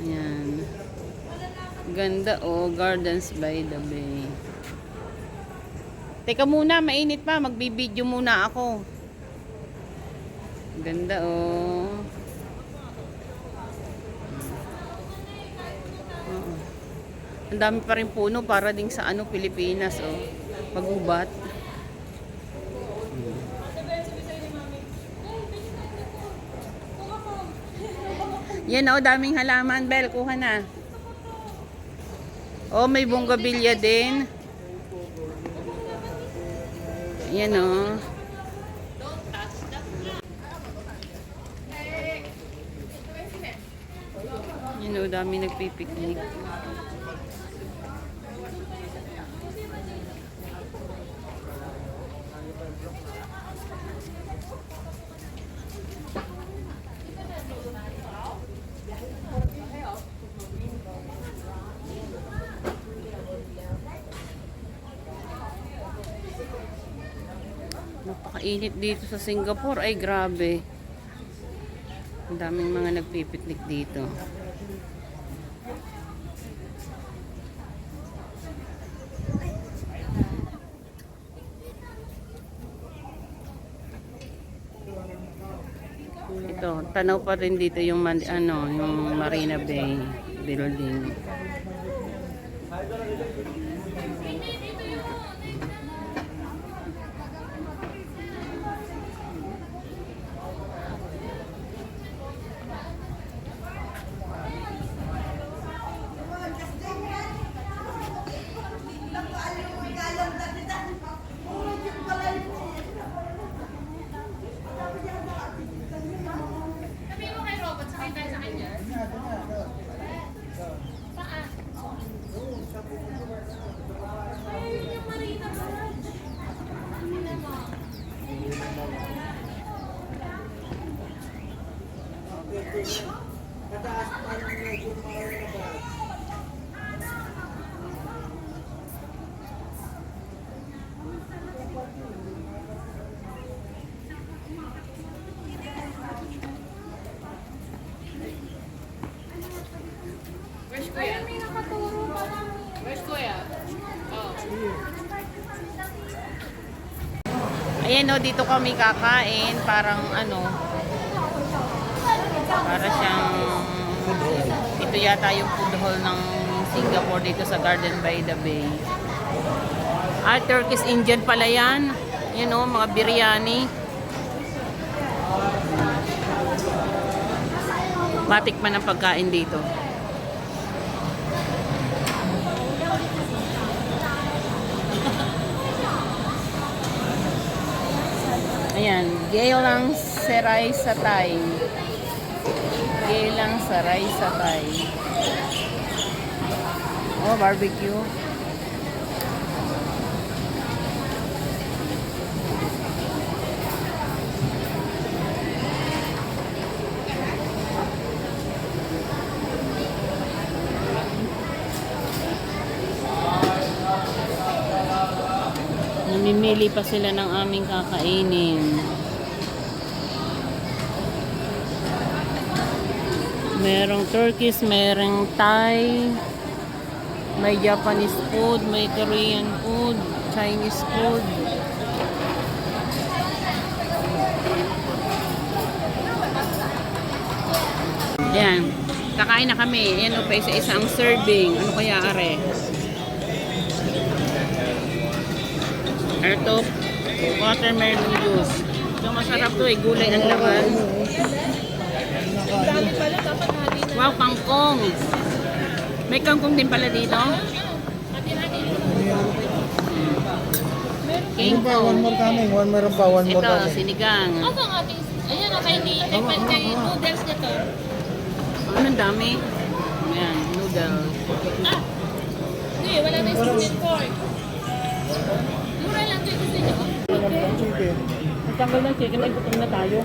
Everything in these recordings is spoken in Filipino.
Ayan. Ganda oh, Gardens by the Bay. Teka muna, mainit pa. Magbibideo muna ako. Ganda oh. Oo. Ang dami pa rin puno para ding sa ano, Pilipinas oh. Magubat. Yan oh, daming halaman, Bel. Kuha na. Oh, may bonggabilya din. Yan oh. Yan oh, dami nagpipiknik. Napakainit dito sa Singapore. Ay, grabe. Ang daming mga nagpipiknik dito. Ito, tanaw pa rin dito yung yung Marina Bay building. Ayan o, dito kami kakain. Parang ano, para siyang, ito yata yung food hall ng Singapore dito sa Garden by the Bay. Ah, Turkish Indian pala yan. Yan o, mga biryani. Matikman ang pagkain dito. Ayan, Geylang Serai Satay. Geylang Serai Satay. Oh, barbecue. Namimili pa sila ng aming kakainin. Merong Turkish, merong Thai, may Japanese food, may Korean food, Chinese food. Yan. Kakain na kami. Yan o pa isa-isa ang serving. Ano kaya are? Ito, watermelon juice. Ito masarap to eh, gulay ang laman. Wow, kangkong. May kangkong din pala dito. Kangkong. One more coming, one more pa, one more Ito, coming. sinigang. Ako ang ating, ayan o, kay noodles nito. Anong dami? Ayan, noodles. Ah, hindi, wala na yung season pork. Mura lang ito yung gusto nyo. Chicken. Ang tanggal ng chicken, ay gutom na tayo.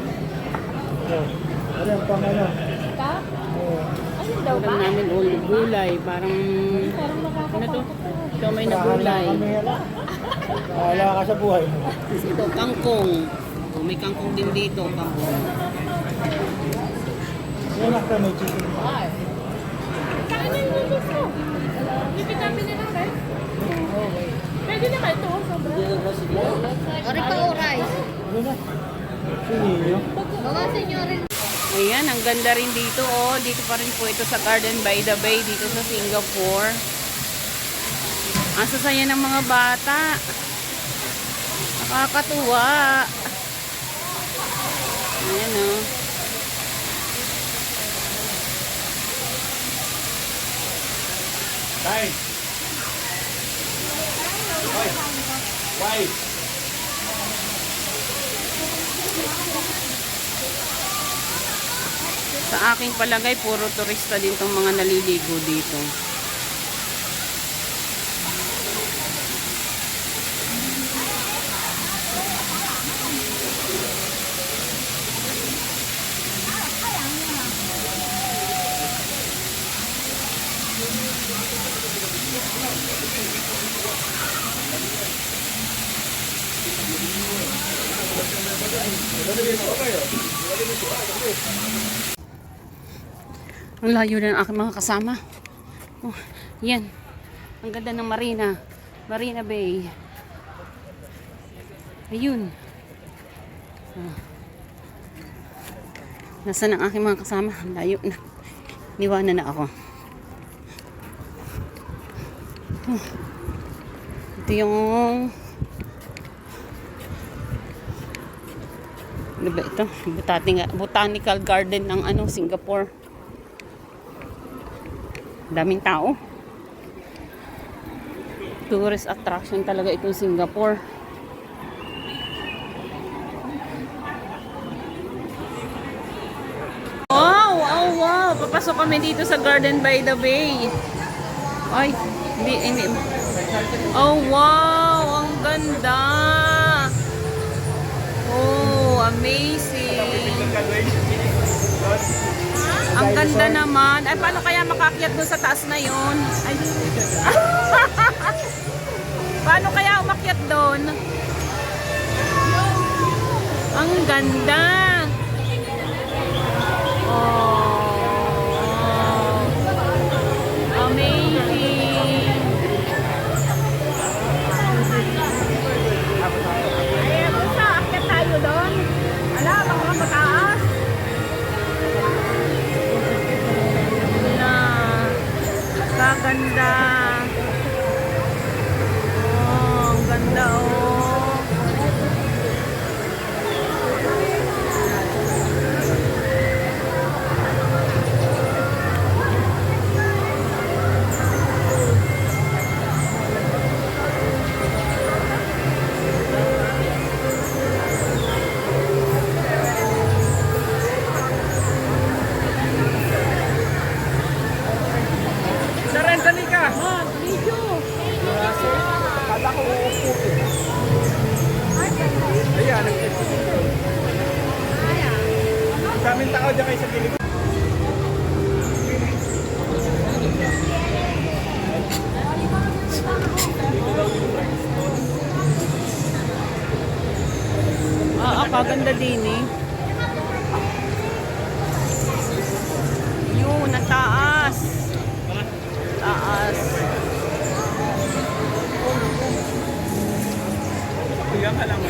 Ano yung pang ano? Ka? Oo. Ayun daw ba? Ulam namin ulit gulay, parang Parang ano to? makakatakot. Ito may na gulay. Wala ka sa buhay. Ito, kangkong. Oh, may kangkong din dito, kangkong. Yan ako may chicken. Kain na yung noodles ko. Pipitapin nila, right? Pwede na ba ito? Sobra. Ori pa oray. Ano na? Sinyo? Mga senyorin. Ayan, ang ganda rin dito, oh. Dito pa rin po ito sa Garden by the Bay, dito sa Singapore. Ang sasaya ng mga bata. Nakakatuwa. Ayan, oh. Tay! Why? Sa aking palagay, puro turista din tong mga naliligo dito. Ang layo na ng aking mga kasama. Oh, yan. Ang ganda ng Marina. Marina Bay. Ayun. Ah. Nasaan ang aking mga kasama? Ang layo na. Niwanan na ako. Oh. Ito yung ano ba ito? Botanical Garden ng Singapore. Daming tao. Tourist attraction talaga itong Singapore. Wow! Oh, wow! Papasok kami dito sa Garden by the Bay. Ay, hindi. Oh, wow! Ang ganda! Oh, amazing! Ang ganda naman. Ay, paano kaya makakyat doon sa taas na yun? Ay. Paano kaya umakyat doon? Ang ganda. Oh. Amazing. Ay, basta akyat tayo doon. Ala, baka mataas. Kaganda. Oh, ang ganda oh. Daming tao dyan kayo sa gilid. Kaganda din eh. Yun, ang taas. Taas. Kuya ka lang.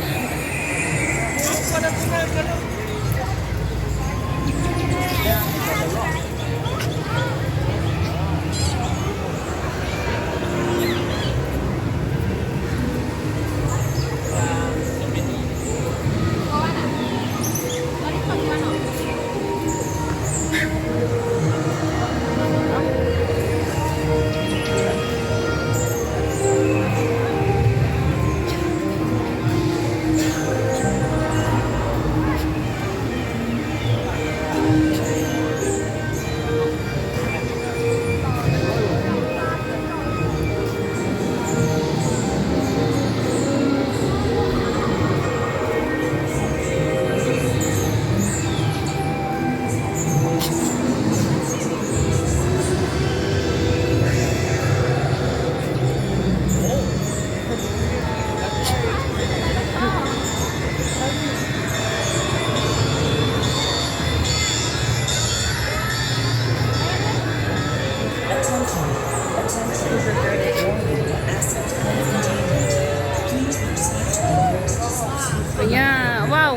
Ayan, wow,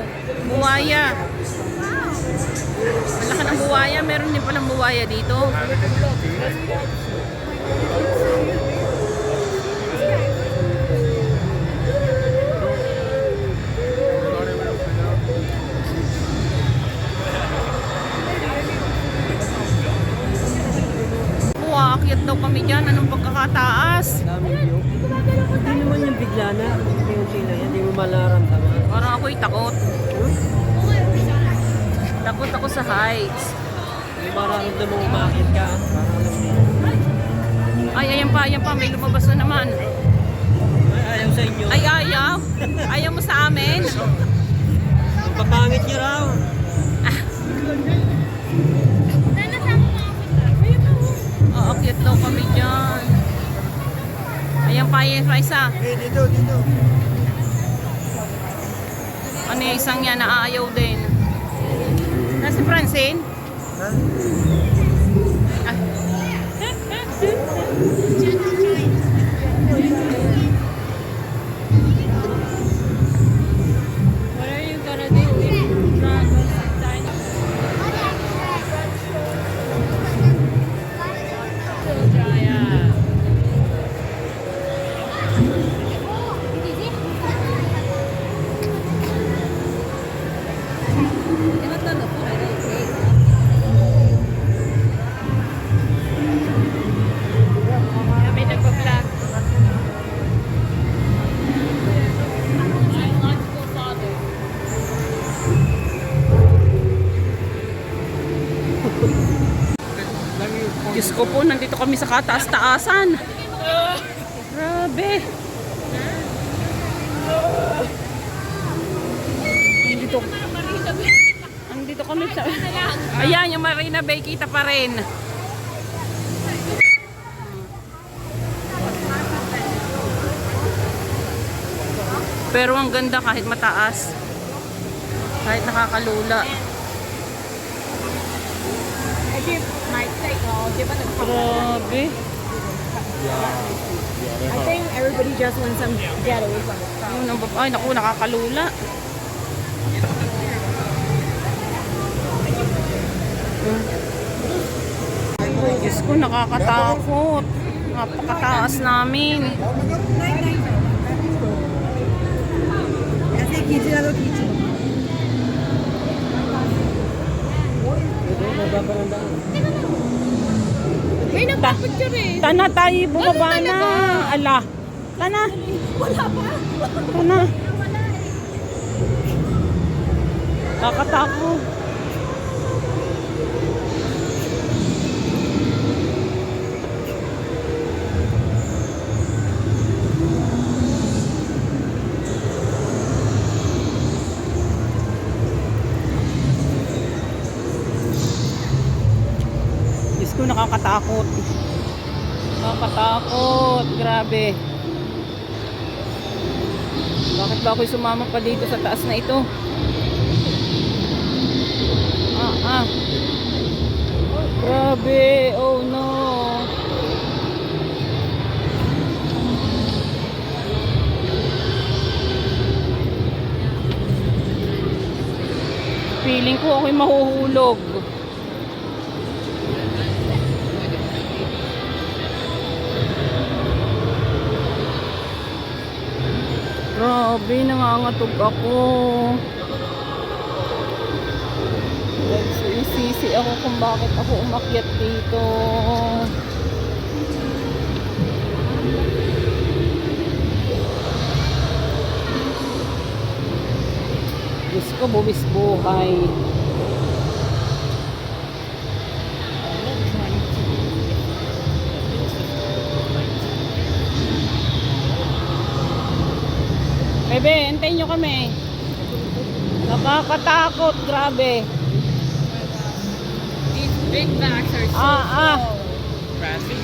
buwaya. Malaki ng buwaya, meron din palang buwaya dito. Aakyat daw kami dyan. Anong pagkakataas? Dami view. Hindi naman yung bigla na. Yung sila yan, hindi mo malaramdaman. Parang ako'y takot. Takot ako sa heights. Hindi mararamdaman mong umakit ka. Parang alam mo yun. Ay, ayan pa. May lumabas na naman. Ay, ayaw sa inyo. Ay, ayaw. Ayaw mo sa amin. Ang papangit niyo raw. Aakyat daw kami dyan. Ayan pa isa. Eh, dito. Ano yung isang yan na ayaw din? Nasi Francine? Ha? Ah. What are you gonna do if dragons are dinosaurs? May nagpa-vlog. Biological father. Diyos ko po, nandito kami sa kataas-taasan. Grabe. Nandito kami sa... Ayan, yung Marina Bay, kita pa rin. Pero ang ganda kahit mataas. Kahit nakakalula. Grabe. I think everybody just wants some getaways on the Ayun, ay, naku, nakakalula. Diyos ko, nakakatakot. Napakataas namin. May nagpapicture eh. Tana tayo, bumaba na. Ala. Tana. Wala pa. Tana. Kakatakot. Diyos ko, nakakatakot. Nakakatakot. Grabe. Bakit ba ako'y sumama pa dito sa taas na ito? Grabe. Oh no. Feeling ko ako'y mahuhulog. Grabe, nangangatog ako. Nagsisisi ako kung bakit ako umakyat dito. Diyos ko, buwis buhay. Bebe, hintayin nyo kami. Nakakatakot, grabe. These big bags are so Traffic.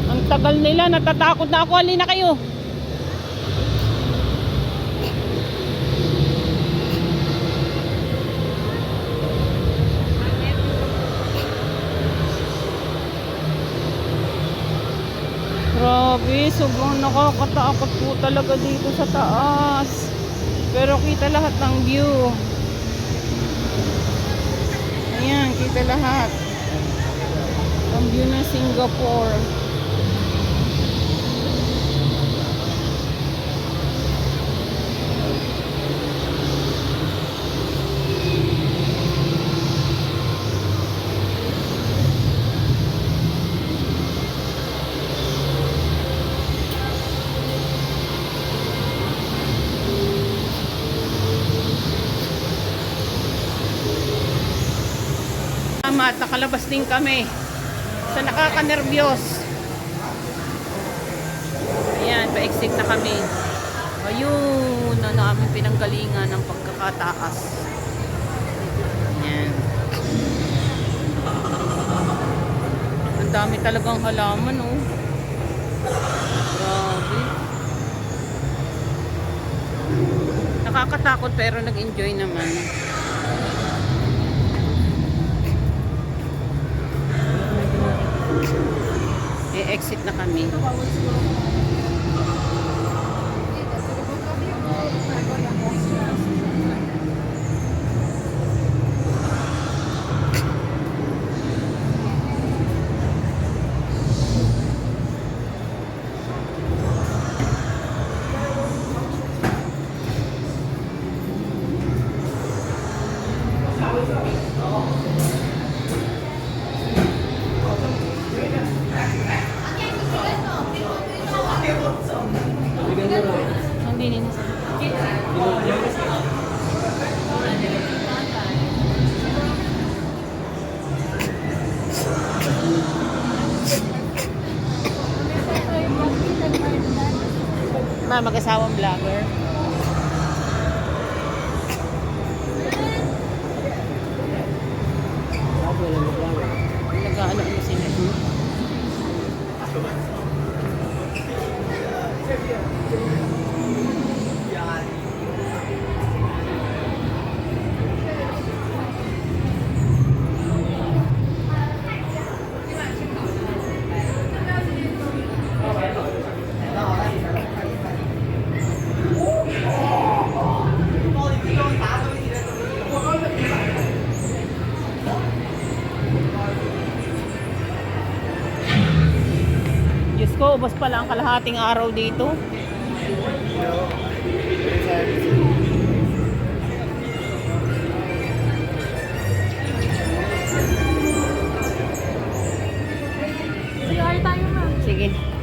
Ang tagal nila, natatakot na ako. Halina kayo. Grabe, sobrang nakakatakot po talaga dito sa taas. Pero kita lahat ng view. Ayan, kita lahat. Ang view ng Singapore. At nakalabas din kami sa nakaka-nervyos. Ayan, pa-exit na kami. Ayun, ano aming pinanggalingan ng pagkakataas. Ayan. Ang dami talagang halaman, oh. Grabe. Nakakatakot pero nag-enjoy naman. I-exit na kami. Hindi nila sa mag-asawang vlogger. Nag-ano na sila. Diyos ko, ubos pala ang kalahating araw dito. Sige, tayo, ma'am. Sige.